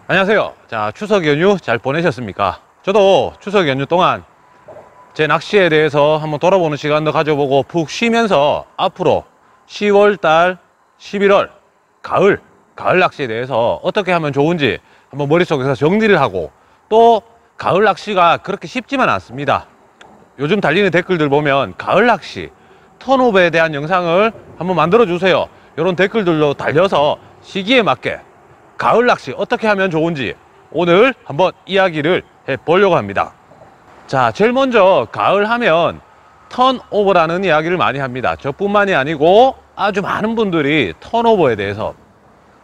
안녕하세요. 자, 추석 연휴 잘 보내셨습니까? 저도 추석 연휴 동안 제 낚시에 대해서 한번 돌아보는 시간도 가져보고 푹 쉬면서 앞으로 10월달, 11월, 가을 낚시에 대해서 어떻게 하면 좋은지 한번 머릿속에서 정리를 하고, 또 가을 낚시가 그렇게 쉽지만 않습니다. 요즘 달리는 댓글들 보면 가을 낚시, 턴오버에 대한 영상을 한번 만들어 주세요, 이런 댓글들로 달려서 시기에 맞게 가을 낚시 어떻게 하면 좋은지 오늘 한번 이야기를 해보려고 합니다. 자, 제일 먼저 가을 하면 턴오버라는 이야기를 많이 합니다. 저뿐만이 아니고 아주 많은 분들이 턴오버에 대해서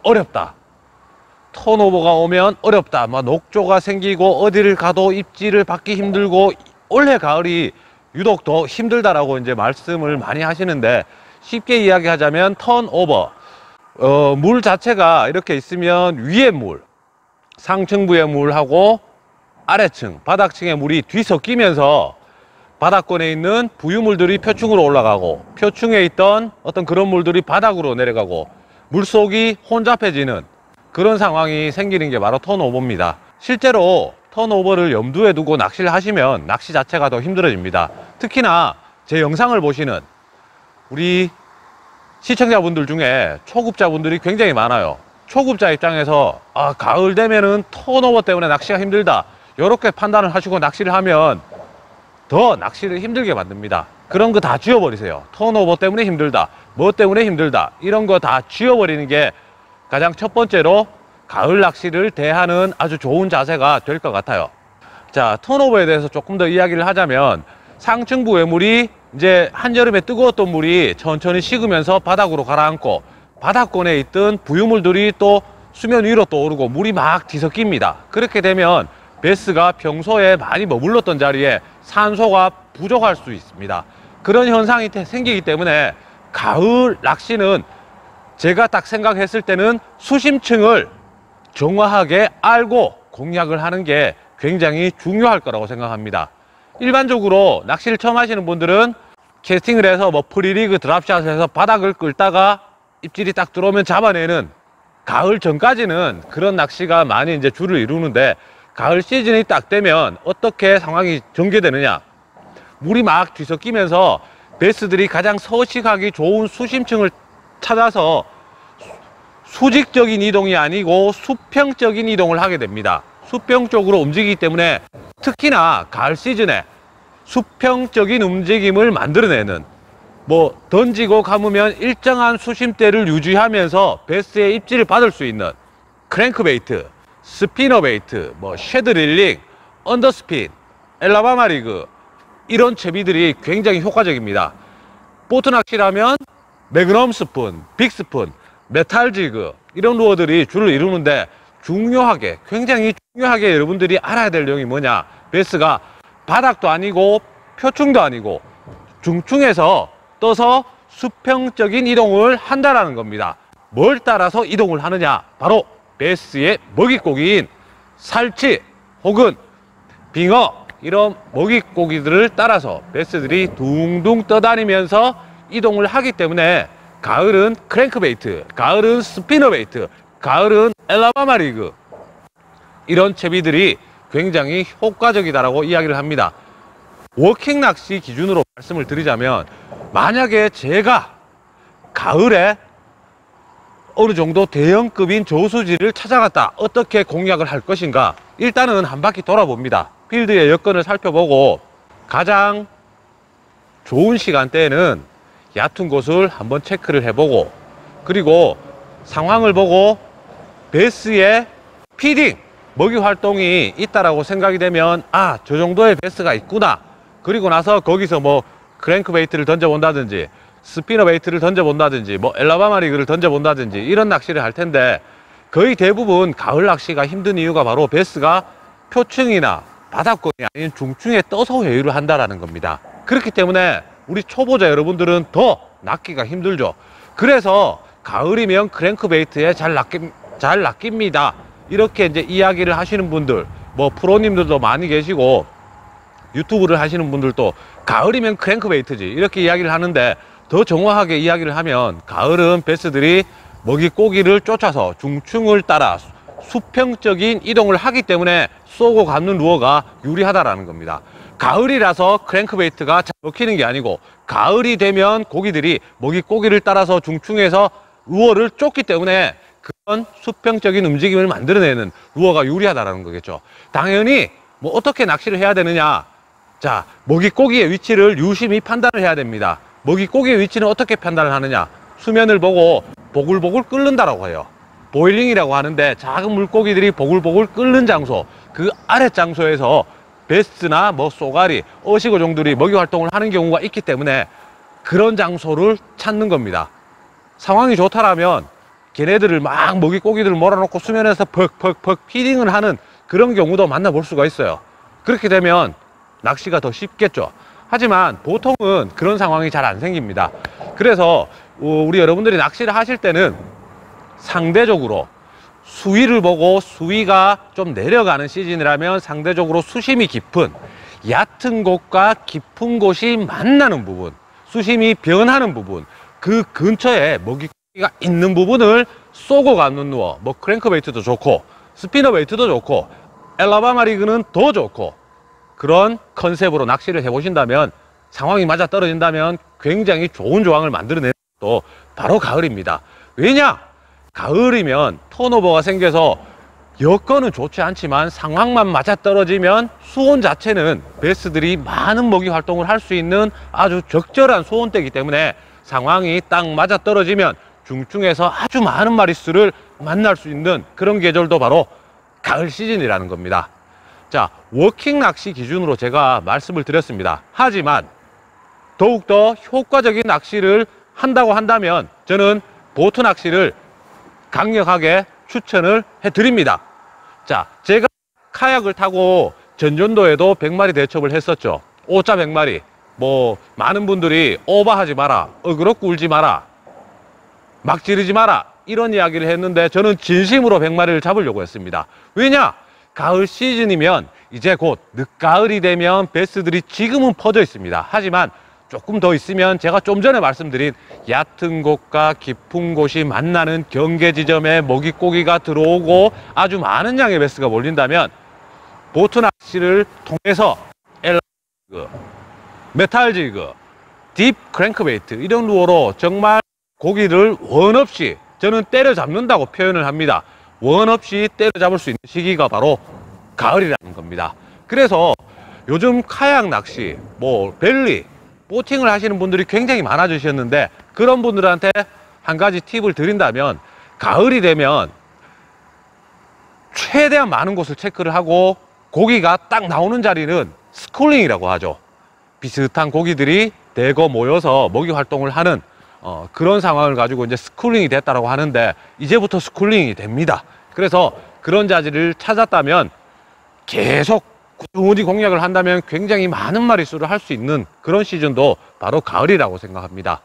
어렵다, 턴오버가 오면 어렵다, 막 녹조가 생기고 어디를 가도 입질을 받기 힘들고 올해 가을이 유독 더 힘들다라고 이제 말씀을 많이 하시는데, 쉽게 이야기하자면 턴오버, 물 자체가 이렇게 있으면 위에 물, 상층부의 물하고 아래층, 바닥층의 물이 뒤섞이면서 바닥권에 있는 부유물들이 표층으로 올라가고, 표층에 있던 어떤 그런 물들이 바닥으로 내려가고 물속이 혼잡해지는 그런 상황이 생기는 게 바로 턴오버입니다. 실제로 턴오버를 염두에 두고 낚시를 하시면 낚시 자체가 더 힘들어집니다. 특히나 제 영상을 보시는 우리 시청자분들 중에 초급자분들이 굉장히 많아요. 초급자 입장에서 가을 되면은 턴오버 때문에 낚시가 힘들다, 이렇게 판단을 하시고 낚시를 하면 더 낚시를 힘들게 만듭니다. 그런 거 다 지워버리세요. 턴오버 때문에 힘들다, 뭐 때문에 힘들다, 이런 거 다 지워버리는 게 가장 첫 번째로 가을 낚시를 대하는 아주 좋은 자세가 될 것 같아요. 자, 턴오버에 대해서 조금 더 이야기를 하자면, 상층부의 물이 이제 한여름에 뜨거웠던 물이 천천히 식으면서 바닥으로 가라앉고, 바닥권에 있던 부유물들이 또 수면 위로 떠오르고 물이 막 뒤섞입니다. 그렇게 되면 베스가 평소에 많이 머물렀던 자리에 산소가 부족할 수 있습니다. 그런 현상이 생기기 때문에 가을 낚시는 제가 딱 생각했을 때는 수심층을 정확하게 알고 공략을 하는 게 굉장히 중요할 거라고 생각합니다. 일반적으로 낚시를 처음 하시는 분들은 캐스팅을 해서 뭐 프리리그 드랍샷을 해서 바닥을 끌다가 입질이 딱 들어오면 잡아내는, 가을 전까지는 그런 낚시가 많이 이제 주를 이루는데, 가을 시즌이 딱 되면 어떻게 상황이 전개되느냐, 물이 막 뒤섞이면서 베스들이 가장 서식하기 좋은 수심층을 찾아서 수직적인 이동이 아니고 수평적인 이동을 하게 됩니다. 수평 쪽으로 움직이기 때문에 특히나 가을 시즌에 수평적인 움직임을 만들어내는, 뭐 던지고 감으면 일정한 수심대를 유지하면서 베스의 입질을 받을 수 있는 크랭크베이트, 스피너베이트, 뭐 쉐드릴링, 언더스핀, 엘라바마 리그, 이런 채비들이 굉장히 효과적입니다. 보트 낚시라면 매그넘 스푼, 빅스푼, 메탈 지그, 이런 루어들이 줄을 이루는데, 중요하게, 굉장히 중요하게 여러분들이 알아야 될 내용이 뭐냐, 베스가 바닥도 아니고 표층도 아니고 중층에서 떠서 수평적인 이동을 한다라는 겁니다. 뭘 따라서 이동을 하느냐, 바로 베스의 먹이고기인 살치 혹은 빙어, 이런 먹이고기들을 따라서 베스들이 둥둥 떠다니면서 이동을 하기 때문에 가을은 크랭크베이트, 가을은 스피너베이트, 가을은 엘라바마 리그, 이런 채비들이 굉장히 효과적이다라고 이야기를 합니다. 워킹 낚시 기준으로 말씀을 드리자면, 만약에 제가 가을에 어느 정도 대형급인 저수지를 찾아갔다, 어떻게 공략을 할 것인가, 일단은 한 바퀴 돌아봅니다. 필드의 여건을 살펴보고 가장 좋은 시간대에는 얕은 곳을 한번 체크를 해보고, 그리고 상황을 보고 베스의 피딩, 먹이 활동이 있다라고 생각이 되면 저 정도의 베스가 있구나, 그리고 나서 거기서 뭐 크랭크베이트를 던져본다든지 스피너베이트를 던져본다든지 뭐 엘라바마 리그를 던져본다든지 이런 낚시를 할 텐데, 거의 대부분 가을 낚시가 힘든 이유가 바로 베스가 표층이나 바닥권이 아닌 중층에 떠서 회유를 한다라는 겁니다. 그렇기 때문에 우리 초보자 여러분들은 더 낚기가 힘들죠. 그래서 가을이면 크랭크베이트에 잘 낚입니다, 이렇게 이제 이야기를 하시는 분들, 뭐 프로님들도 많이 계시고 유튜브를 하시는 분들도 가을이면 크랭크베이트지, 이렇게 이야기를 하는데, 더 정확하게 이야기를 하면 가을은 베스들이 먹이고기를 쫓아서 중층을 따라 수평적인 이동을 하기 때문에 쏘고 감는 루어가 유리하다라는 겁니다. 가을이라서 크랭크베이트가 잘 먹히는 게 아니고, 가을이 되면 고기들이 먹이고기를 따라서 중충에서 루어를 쫓기 때문에 그런 수평적인 움직임을 만들어내는 루어가 유리하다라는 거겠죠. 당연히 뭐 어떻게 낚시를 해야 되느냐, 자, 먹이고기의 위치를 유심히 판단을 해야 됩니다. 먹이고기의 위치는 어떻게 판단을 하느냐, 수면을 보고 보글보글 끓는다라고 해요. 보일링이라고 하는데, 작은 물고기들이 보글보글 끓는 장소, 그 아래 장소에서 베스나 뭐 쏘가리, 어시고종들이 먹이 활동을 하는 경우가 있기 때문에 그런 장소를 찾는 겁니다. 상황이 좋다라면 걔네들을 막 먹이고기들을 몰아놓고 수면에서 퍽퍽퍽 피딩을 하는 그런 경우도 만나볼 수가 있어요. 그렇게 되면 낚시가 더 쉽겠죠. 하지만 보통은 그런 상황이 잘 안 생깁니다. 그래서 우리 여러분들이 낚시를 하실 때는 상대적으로 수위를 보고, 수위가 좀 내려가는 시즌이라면 상대적으로 수심이 깊은, 얕은 곳과 깊은 곳이 만나는 부분, 수심이 변하는 부분, 그 근처에 먹이고기가 있는 부분을 쏘고 감는 루어, 뭐 크랭크베이트도 좋고 스피너베이트도 좋고 엘라바마 리그는 더 좋고, 그런 컨셉으로 낚시를 해보신다면, 상황이 맞아 떨어진다면 굉장히 좋은 조항을 만들어내는 것도 바로 가을입니다. 왜냐? 가을이면 턴오버가 생겨서 여건은 좋지 않지만 상황만 맞아 떨어지면 수온 자체는 베스들이 많은 먹이 활동을 할 수 있는 아주 적절한 수온대이기 때문에 상황이 딱 맞아 떨어지면 중충에서 아주 많은 마리수를 만날 수 있는 그런 계절도 바로 가을 시즌이라는 겁니다. 자, 워킹 낚시 기준으로 제가 말씀을 드렸습니다. 하지만 더욱더 효과적인 낚시를 한다고 한다면 저는 보트 낚시를 강력하게 추천을 해드립니다. 자, 제가 카약을 타고 전전도에도 100마리 대첩을 했었죠. 5자 100마리. 뭐 많은 분들이 오버하지 마라, 어그럽고 울지 마라, 막 지르지 마라, 이런 이야기를 했는데 저는 진심으로 100마리를 잡으려고 했습니다. 왜냐? 가을 시즌이면 이제 곧 늦가을이 되면 베스들이 지금은 퍼져 있습니다. 하지만 조금 더 있으면 제가 좀 전에 말씀드린 얕은 곳과 깊은 곳이 만나는 경계 지점에 먹이고기가 들어오고 아주 많은 양의 베스가 몰린다면 보트 낚시를 통해서 엘라지그, 메탈지그, 딥 크랭크베이트 이런 루어로 정말 고기를 원 없이, 저는 때려잡는다고 표현을 합니다. 원 없이 때려잡을 수 있는 시기가 바로 가을이라는 겁니다. 그래서 요즘 카약 낚시, 뭐 벨리, 보팅을 하시는 분들이 굉장히 많아지셨는데, 그런 분들한테 한 가지 팁을 드린다면, 가을이 되면 최대한 많은 곳을 체크를 하고 고기가 딱 나오는 자리는 스쿨링이라고 하죠. 비슷한 고기들이 대거 모여서 먹이 활동을 하는 그런 상황을 가지고 이제 스쿨링이 됐다라고 하는데, 이제부터 스쿨링이 됩니다. 그래서 그런 자리를 찾았다면 계속 꾸준히 공략을 한다면 굉장히 많은 마리수를 할 수 있는 그런 시즌도 바로 가을이라고 생각합니다.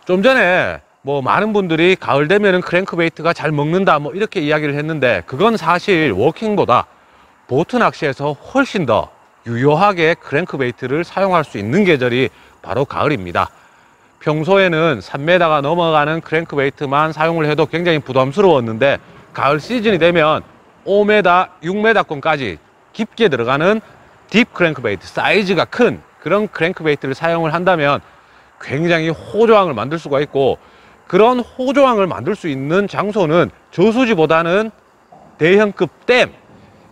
좀 전에 뭐 많은 분들이 가을 되면은 크랭크베이트가 잘 먹는다 뭐 이렇게 이야기를 했는데, 그건 사실 워킹보다 보트 낚시에서 훨씬 더 유효하게 크랭크베이트를 사용할 수 있는 계절이 바로 가을입니다. 평소에는 3m가 넘어가는 크랭크베이트만 사용을 해도 굉장히 부담스러웠는데, 가을 시즌이 되면 5m, 6m권까지 깊게 들어가는 딥 크랭크베이트, 사이즈가 큰 그런 크랭크베이트를 사용을 한다면 굉장히 호조항을 만들 수가 있고, 그런 호조항을 만들 수 있는 장소는 저수지보다는 대형급 댐,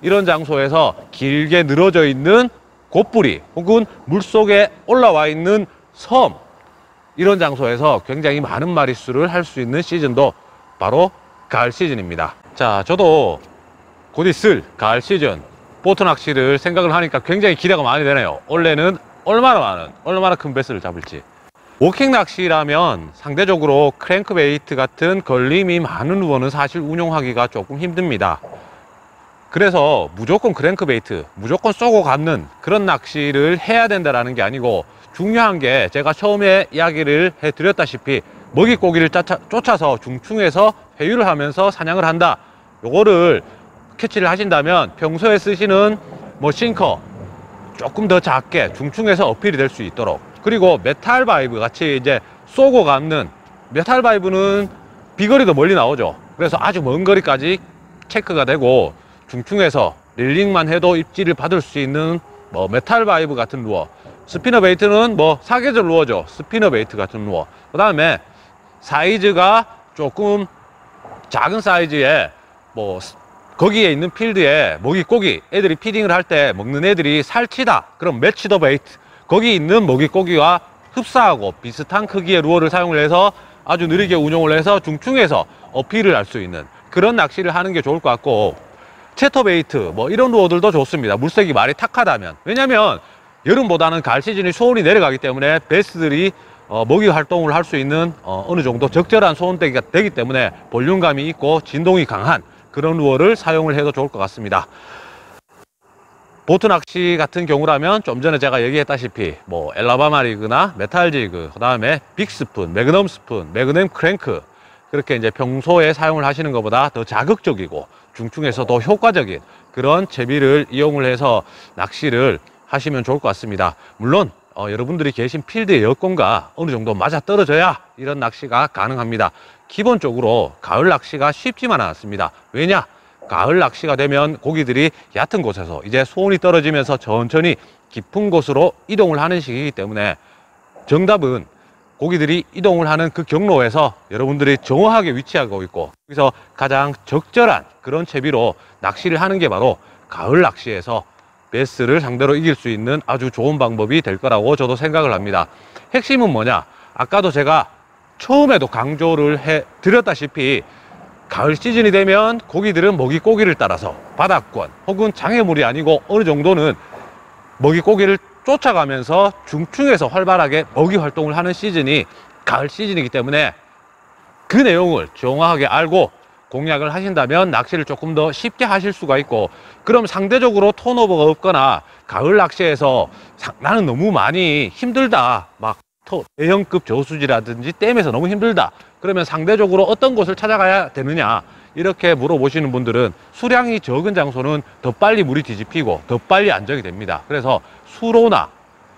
이런 장소에서 길게 늘어져 있는 곧부리 혹은 물속에 올라와 있는 섬, 이런 장소에서 굉장히 많은 마리수를 할 수 있는 시즌도 바로 가을 시즌입니다. 자, 저도 곧 있을 가을 시즌 보트 낚시를 생각을 하니까 굉장히 기대가 많이 되네요. 원래는 얼마나 큰 베스를 잡을지. 워킹 낚시라면 상대적으로 크랭크베이트 같은 걸림이 많은 루어는 사실 운용하기가 조금 힘듭니다. 그래서 무조건 크랭크베이트, 무조건 쏘고 감는 그런 낚시를 해야 된다는 게 아니고, 중요한 게 제가 처음에 이야기를 해드렸다시피 먹이고기를 쫓아서 중충에서 회유를 하면서 사냥을 한다. 요거를 캐치를 하신다면 평소에 쓰시는 뭐 싱커 조금 더 작게 중충에서 어필이 될 수 있도록, 그리고 메탈 바이브 같이 이제 쏘고 감는, 메탈 바이브는 비거리도 멀리 나오죠. 그래서 아주 먼 거리까지 체크가 되고 중충에서 릴링만 해도 입질을 받을 수 있는 뭐 메탈 바이브 같은 루어, 스피너 베이트는 뭐 사계절 루어죠. 스피너 베이트 같은 루어. 그 다음에 사이즈가 조금 작은 사이즈에 뭐 거기에 있는 필드에 먹이고기, 애들이 피딩을 할 때 먹는 애들이 살치다, 그럼 매치 더 베이트, 거기 있는 먹이고기와 흡사하고 비슷한 크기의 루어를 사용을 해서 아주 느리게 운용을 해서 중충에서 어필을 할 수 있는 그런 낚시를 하는 게 좋을 것 같고, 채터베이트 뭐 이런 루어들도 좋습니다. 물색이 많이 탁하다면. 왜냐면 여름보다는 가을 시즌이 수온이 내려가기 때문에 베스들이 먹이 활동을 할 수 있는 어느 정도 적절한 수온대기가 되기 때문에 볼륨감이 있고 진동이 강한 그런 루어를 사용을 해도 좋을 것 같습니다. 보트 낚시 같은 경우라면 좀 전에 제가 얘기했다시피 뭐 엘라바마 리그나 메탈 지그, 그 다음에 빅스푼, 매그넘 스푼, 매그넘 크랭크, 그렇게 이제 평소에 사용을 하시는 것보다 더 자극적이고 중충에서 더 효과적인 그런 채비를 이용을 해서 낚시를 하시면 좋을 것 같습니다. 물론 여러분들이 계신 필드의 여건과 어느 정도 맞아 떨어져야 이런 낚시가 가능합니다. 기본적으로 가을 낚시가 쉽지만 않습니다. 왜냐? 가을 낚시가 되면 고기들이 얕은 곳에서 이제 수온이 떨어지면서 천천히 깊은 곳으로 이동을 하는 시기이기 때문에 정답은 고기들이 이동을 하는 그 경로에서 여러분들이 정확하게 위치하고 있고, 여기서 가장 적절한 그런 채비로 낚시를 하는 게 바로 가을 낚시에서 베스를 상대로 이길 수 있는 아주 좋은 방법이 될 거라고 저도 생각을 합니다. 핵심은 뭐냐? 아까도 제가 처음에도 강조를 해 드렸다시피 가을 시즌이 되면 고기들은 먹이고기를 따라서 바닥권 혹은 장애물이 아니고 어느 정도는 먹이고기를 쫓아가면서 중충에서 활발하게 먹이 활동을 하는 시즌이 가을 시즌이기 때문에 그 내용을 정확하게 알고 공략을 하신다면 낚시를 조금 더 쉽게 하실 수가 있고, 그럼 상대적으로 턴오버가 없거나 가을 낚시에서 나는 너무 많이 힘들다, 막 대형급 저수지라든지 댐에서 너무 힘들다, 그러면 상대적으로 어떤 곳을 찾아가야 되느냐 이렇게 물어보시는 분들은 수량이 적은 장소는 더 빨리 물이 뒤집히고 더 빨리 안정이 됩니다. 그래서 수로나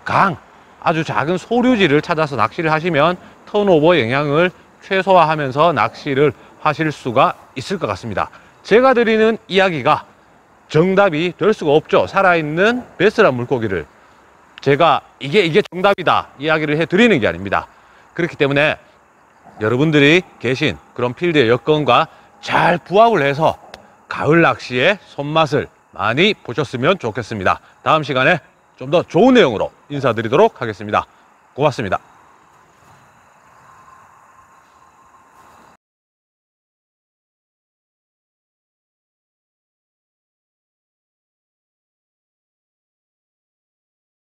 강, 아주 작은 소류지를 찾아서 낚시를 하시면 턴오버 영향을 최소화하면서 낚시를 하실 수가 있을 것 같습니다. 제가 드리는 이야기가 정답이 될 수가 없죠. 살아있는 베스란 물고기를 제가 이게 정답이다 이야기를 해드리는 게 아닙니다. 그렇기 때문에 여러분들이 계신 그런 필드의 여건과 잘 부합을 해서 가을 낚시의 손맛을 많이 보셨으면 좋겠습니다. 다음 시간에 좀 더 좋은 내용으로 인사드리도록 하겠습니다. 고맙습니다.